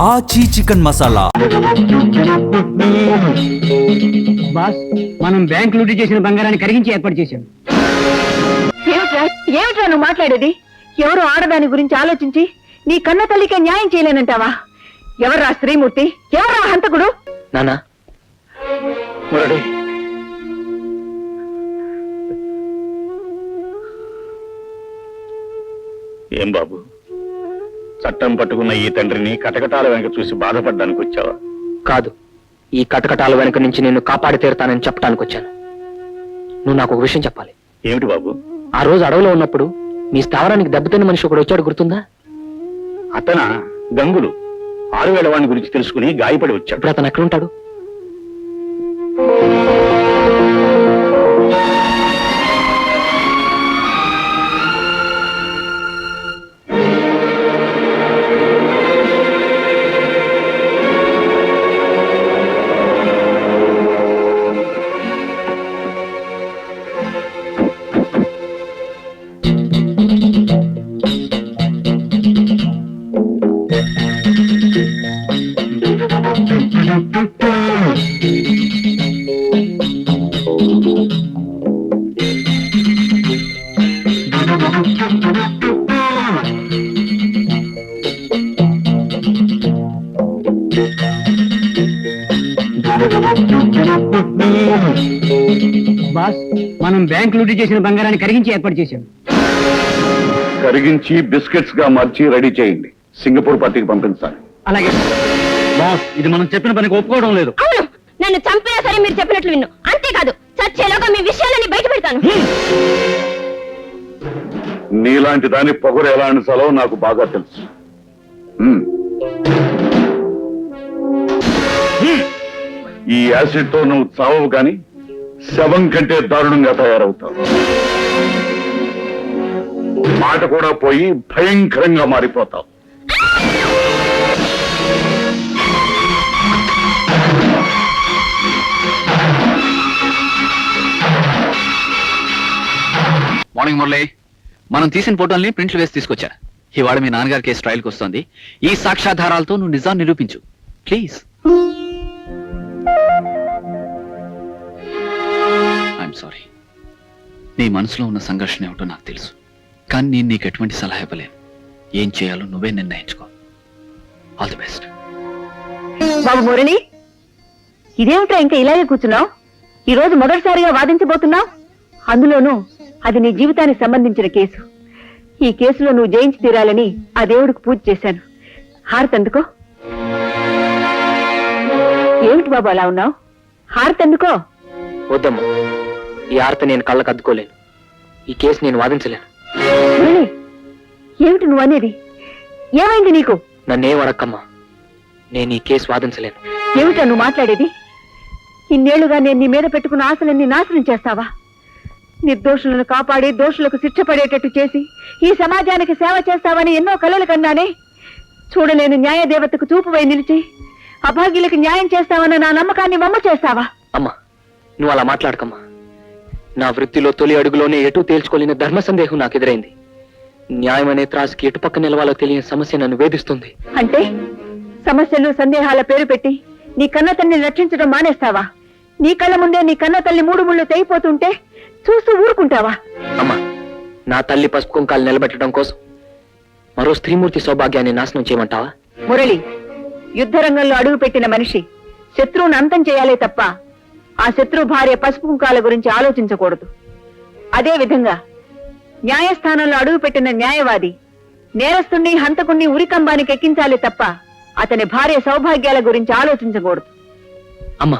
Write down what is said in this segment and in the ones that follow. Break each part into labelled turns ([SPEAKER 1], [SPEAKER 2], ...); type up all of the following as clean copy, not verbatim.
[SPEAKER 1] ఆచి chicken masala.
[SPEAKER 2] Boss, మనం bank లూటీ చేసిన బంగారాన్ని కరిగించి ఏర్పాటు చేశాం.
[SPEAKER 3] ఏమిట్రా నువ్వు మాట్లాడేది? ఎవరు ఆడదాని గురించి ఆలోచించి నీ కన్న తల్లికే న్యాయం చేయలేనంటావా? ఎవర్రా శ్రీమూర్తి? ఎవర్రా హంతకుడు?
[SPEAKER 2] నానా మురళి,
[SPEAKER 4] ఏం బాబు, చట్టం పట్టుకున్న ఈ తండ్రిని కటకటాల వెనక చూసి బాధపడ్డానికి వచ్చావా?
[SPEAKER 2] కాదు, ఈ కటకటాల వెనక నుంచి నిన్ను కాపాడి తీరుతానని చెప్పడానికి వచ్చాను. నువ్వు నాకు ఒక విషయం చెప్పాలి.
[SPEAKER 4] ఏమిటి బాబు?
[SPEAKER 2] ఆ రోజు అడవిలో ఉన్నప్పుడు మీ స్థావరానికి దెబ్బతిన్న మనిషి ఒకడు వచ్చాడు, గుర్తుందా?
[SPEAKER 4] అతన గంగులు 6,000 వాడిని గురించి తెలుసుకుని గాయపడి వచ్చాడు.
[SPEAKER 2] ఇప్పుడు అతను ఎక్కడుంటాడు? బాస్, మనం బ్యాంక్ లూటీ చేసిన బంగారాన్ని కరిగించి ఏర్పాటు చేశాం.
[SPEAKER 4] కరిగించి బిస్కెట్స్ గా మార్చి రెడీ చేయండి. సింగపూర్ పార్టీకి పంపించాలి.
[SPEAKER 2] అలాగే బాస్, ఇది మనం చెప్పిన పనికి ఒప్పుకోవడం లేదు.
[SPEAKER 3] అవును, నన్ను చంపినా సరే మీరు చెప్పినట్లు విన్ను. అంతేకాదు, చచ్చేలోగా మీ విషయాలని బయట పెడతాను.
[SPEAKER 4] నీలాంటి దాని పొగరు ఎలా అనిసాలో నాకు బాగా తెలుసు. ఈ యాసిడ్ తో నువ్వు చావవు కానీ శవం కంటే దారుణంగా తయారవుతావు. మాట కూడా పోయి భయంకరంగా మారిపోతావు.
[SPEAKER 1] మార్నింగ్ మురళి, మనం తీసిన ఫోటోల్ని ప్రింట్లు వేసి తీసుకొచ్చా. ఇవాళ మీ నాన్నగారి కేసు ట్రయల్కి వస్తుంది. ఈ సాక్ష్యాధారాలతో నువ్వు నిజాన్ని నిరూపించు ప్లీజ్. I'm sorry. నీ మనసులో ఉన్న సంఘర్షణ ఏమిటో నాకు తెలుసు, కానీ నేను నీకు ఎటువంటి సలహా ఇవ్వలేను. ఏం చేయాలో నువ్వే నిర్ణయించుకో. All the best.
[SPEAKER 3] బాబు మురళి, ఇదేమిట్రా ఇంకా ఇలాగే కూర్చున్నావు? ఈ రోజు మొదటిసారిగా వాదించబోతున్నావు, అందులోనూ అది నీ జీవితానికి సంబంధించిన కేసు. ఈ కేసులో నువ్వు జయించి తీరాలని ఆ దేవుడికి పూజ చేశాను. హారతి అందుకో. ఏమిటి బాబు అలా ఉన్నావు? హారతి అందుకో.
[SPEAKER 2] వద్దమ్మా, ఈ ఆర్త నేను కళ్ళకు అద్దుకోలేను. ఈ కేసు నేను వాదించలేను.
[SPEAKER 3] మురళి, ఏమిటి నువ్వు అనేది? ఏమైంది నీకు?
[SPEAKER 2] నన్నేం అడక్కమ్మా, నేను ఈ కేసు వాదించలేను.
[SPEAKER 3] ఏమిటా నువ్వు మాట్లాడేది? ఇన్నేళ్లుగా నేను నీ మీద పెట్టుకున్న ఆశలన్నీ నాశనం చేస్తావా? నిర్దోషులను కాపాడి దోషులకు శిక్ష పడేటట్టు చేసి ఈ సమాజానికి సేవ చేస్తావని ఎన్నో కలలు కన్నానే. చూడలేని న్యాయదేవతకు చూపువై నిలిచి అభాగ్యులకు న్యాయం చేస్తావన్న నా నమ్మకాన్ని వమ్మ చేస్తావా?
[SPEAKER 2] అమ్మా, నువ్వు అలా మాట్లాడకమ్మా. నా వృత్తిలో తొలి అడుగులోనే ఎటు తేల్చుకోలేని ధర్మ సందేహం నాకు ఎదురైంది. న్యాయం అనే త్రాసుకి ఎటు పక్క నిలవాలో తెలియని సమస్య నన్ను వేధిస్తుంది.
[SPEAKER 3] అంటే సమస్యలు సందేహాల పేరు పెట్టి నీ కన్న తల్లిని రక్షించడం మానేస్తావా? నీ కళ్ళ ముందే నీ కన్న తల్లి 3 ముళ్ళు తెగిపోతుంటే చూస్తూ ఊరుకుంటావా?
[SPEAKER 2] అమ్మా, నా తల్లి పసుపు కుంకాలు నిలబెట్టడం కోసం మరో స్త్రీమూర్తి సౌభాగ్యాన్ని నాశనం చేయమంటావా?
[SPEAKER 3] మురళి, యుద్ధరంగంలో అడుగు పెట్టిన మనిషి శత్రువును అంతం చేయాలే తప్ప ఆ శత్రు భార్య పసుపు కుంకాల గురించి ఆలోచించకూడదు. అదే విధంగా న్యాయస్థానంలో అడుగు పెట్టిన న్యాయవాది నేరస్తుణ్ణి హంతకుణ్ణి ఉరికంబానికి ఎక్కించాలి తప్ప అతని భార్య సౌభాగ్యాల గురించి ఆలోచించకూడదు.
[SPEAKER 2] అమ్మా,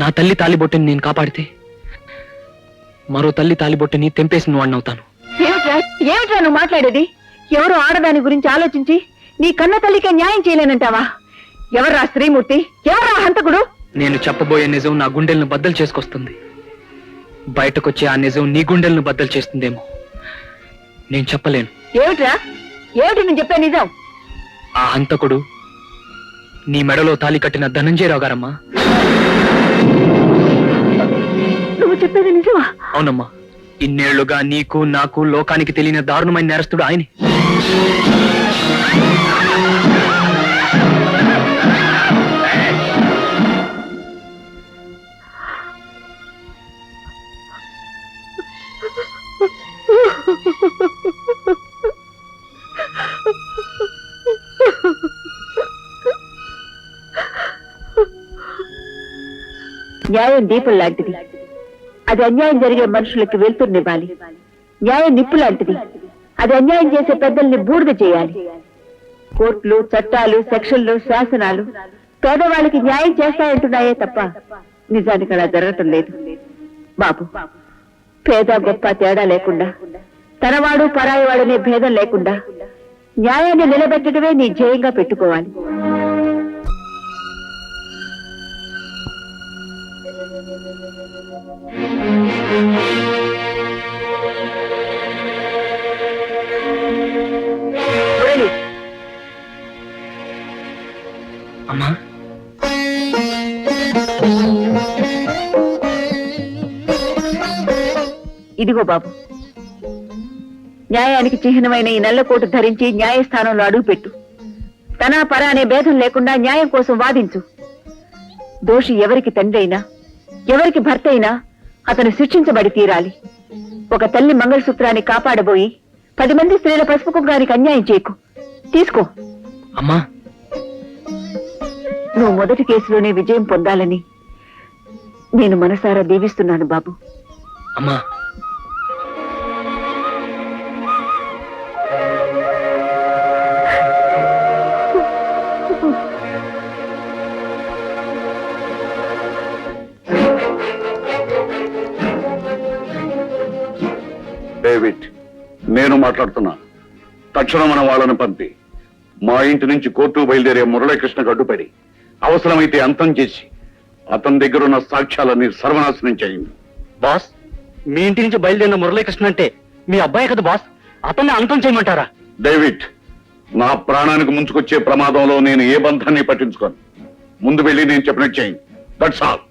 [SPEAKER 2] నా తల్లి తాలిబొట్టుని నేను కాపాడితే మరో తల్లి తాలిబొట్టుని తెంపేసిన వాడిని అవుతాను.
[SPEAKER 3] ఏమిట్రా నువ్వు మాట్లాడేది? ఎవరు ఆడదాని గురించి ఆలోచించి నీ కన్న తల్లికే న్యాయం చేయలేనంటావా? ఎవర్రా శ్రీమూర్తి? ఎవర్రా హంతకుడు?
[SPEAKER 2] నేను చెప్పబోయే నిజం నా గుండెలను బద్దలు చేసుకొస్తుంది. బయటకొచ్చే ఆ నిజం నీ గుండెలను బద్దలు చేస్తుందేమో. నేను చెప్పలేను.
[SPEAKER 3] ఏమిట్రా? ఏమిటి నువ్వు చెప్పే నిజం?
[SPEAKER 2] ఆ హంతకుడు నీ మెడలో తాలి కట్టిన ధనంజయరావు గారమ్మా.
[SPEAKER 3] నువ్వు చెప్పేది నిజమా?
[SPEAKER 2] అవునమ్మా, ఇన్నేళ్లుగా నీకు నాకు లోకానికి తెలియని దారుణమైన నేరస్తుడు ఆయనే.
[SPEAKER 3] న్యాయం దీపం లాంటిది. అది అన్యాయం జరిగే మనుషులకి వెళ్తుర్నివ్వాలి. న్యాయం నిప్పు లాంటిది. అది అన్యాయం చేసే పెద్దల్ని బూడిద చేయాలి. కోర్టులు, చట్టాలు, సెక్షన్లు, శాసనాలు పేదవాళ్ళకి న్యాయం చేస్తాయంటున్నాయే తప్ప నిజానికి అలా జరగటం లేదు. బాబు, పేద గొప్ప తేడా లేకుండా, తనవాడు పరాయివాడనే భేదం లేకుండా న్యాయాన్ని నిలబెట్టడమే నీ ధ్యేయంగా పెట్టుకోవాలి.
[SPEAKER 2] అమ్మా,
[SPEAKER 3] ఇదిగో బాబు, న్యాయానికి చిహ్నమైన ఈ నల్లకోటు ధరించి న్యాయస్థానంలో అడుగుపెట్టు. తన పర అనే భేదం లేకుండా న్యాయం కోసం వాదించు. దోషి ఎవరికి తండ్రి అయినా, ఎవరికి భర్త అయినా అతను శిక్షించబడి తీరాలి. ఒక తల్లి మంగళసూత్రాన్ని కాపాడబోయి 10 మంది స్త్రీల పసుపు కుంకానికి అన్యాయం చేయకు. తీసుకో.
[SPEAKER 2] అమ్మా,
[SPEAKER 3] నువ్వు మొదటి కేసులోనే విజయం పొందాలని నేను మనసారా దీవిస్తున్నాను బాబు.
[SPEAKER 2] అమ్మా,
[SPEAKER 4] డేవిడ్, నేను మాట్లాడుతున్నాను. తక్షణం మన వాళ్ళను పంపి మా ఇంటి నుంచి కోర్టు బయలుదేరే మురళీకృష్ణకు అడ్డుపడి అవసరమైతే అంతం చేసి అతని దగ్గరున్న సాక్ష్యాలన్నీ సర్వనాశనం చేయండి.
[SPEAKER 2] బాస్, మీ ఇంటి నుంచి బయలుదేరిన మురళీకృష్ణ అంటే మీ అబ్బాయి కదా బాస్. అతన్ని అంతం చేయమంటారా?
[SPEAKER 4] డేవిడ్, నా ప్రాణానికి ముంచుకొచ్చే ప్రమాదంలో నేను ఏ బంధాన్ని పట్టించుకోను. ముందు వెళ్ళి నేను చెప్పినట్టు చేయండి. That's all.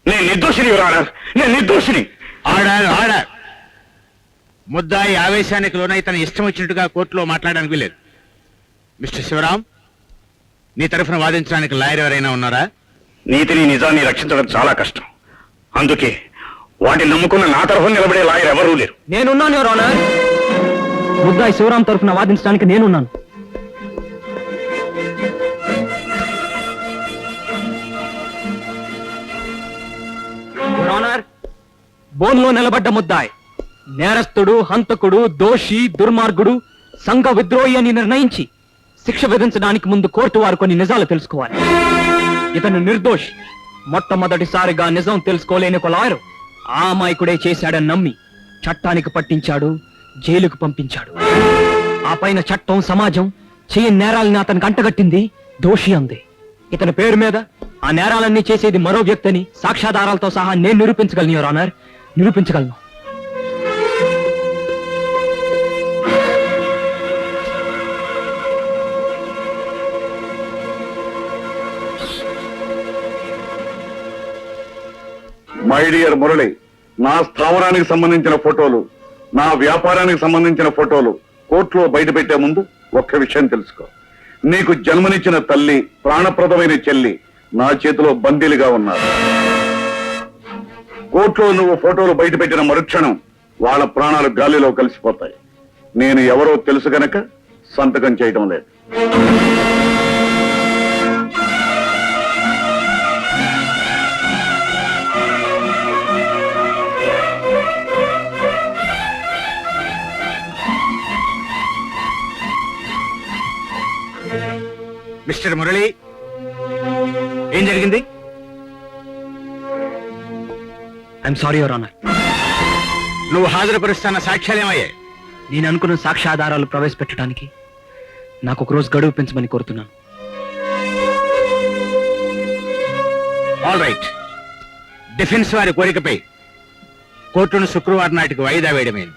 [SPEAKER 5] నేను నిర్దోషిని, నేను నిర్దోషిని.
[SPEAKER 6] ఆర్డర్. ముద్దాయి ఆవేశానికి లోనై తన ఇష్టం వచ్చినట్టుగా కోర్టులో మాట్లాడడానికి లేదు. మిస్టర్ శివరాం, నీ తరఫున వాదించడానికి లాయర్ ఎవరైనా ఉన్నారా?
[SPEAKER 5] నీతిని, నిజాన్ని రక్షించడం చాలా కష్టం. అందుకే వాటిని నమ్ముకున్న నా తరఫున నిలబడే లాయర్ ఎవరూ లేరు.
[SPEAKER 2] నేనున్నాను యువర్ ఆనర్. ముద్దాయి శివరాం తరఫున వాదించడానికి నేనున్నాను. యువర్ ఆనర్, బోన్లో నిలబడ్డ ముద్దాయి నేరస్తుడు, హంతకుడు, దోషి, దుర్మార్గుడు, సంఘ విద్రోహి అని నిర్ణయించి శిక్ష విధించడానికి ముందు కోర్టు వారు కొన్ని నిజాలు తెలుసుకోవాలి. ఇతను నిర్దోషి. మొట్టమొదటిసారిగా నిజం తెలుసుకోలేని ఒక లాయరు ఆ అమాయకుడే చేశాడని నమ్మి చట్టానికి పట్టించాడు, జైలుకు పంపించాడు. ఆ పైన చట్టం సమాజం చేయని నేరాలని అతనికి అంటగట్టింది, దోషి అంది. ఇతని పేరు మీద ఆ నేరాలన్నీ చేసేది మరో వ్యక్తిని సాక్ష్యాధారాలతో సహా నేను నిరూపించగలను, యువర్ ఆనర్, నిరూపించగలను.
[SPEAKER 4] మై డియర్ మురళి, నా స్థావరానికి సంబంధించిన ఫోటోలు, నా వ్యాపారానికి సంబంధించిన ఫోటోలు కోర్టులో బయట పెట్టే ముందు ఒక్క విషయం తెలుసుకో. నీకు జన్మనిచ్చిన తల్లి, ప్రాణప్రదమైన చెల్లి నా చేతిలో బందీలుగా ఉన్నారు. కోర్టులో నువ్వు ఫోటోలు బయట పెట్టిన మరుక్షణం వాళ్ళ ప్రాణాలు గాలిలో కలిసిపోతాయి. నేను ఎవరో తెలుసు గనక సంతకం చేయటం లేదు.
[SPEAKER 6] మిస్టర్ మురళి, ఏం జరిగింది?
[SPEAKER 2] I'm sorry, your honour.
[SPEAKER 6] నువ్వు హాజరుపరుస్తున్న సాక్ష్యాలేమయ్యాయి?
[SPEAKER 2] నేను అనుకున్న సాక్ష్యాధారాలు ప్రవేశపెట్టడానికి నాకు ఒక రోజు గడువు పెంచమని కోరుతున్నాను.
[SPEAKER 6] All right. డిఫెన్స్ వారి కోరికపై కోర్టును శుక్రవారం నాటికి వాయిదా వేయడమైంది.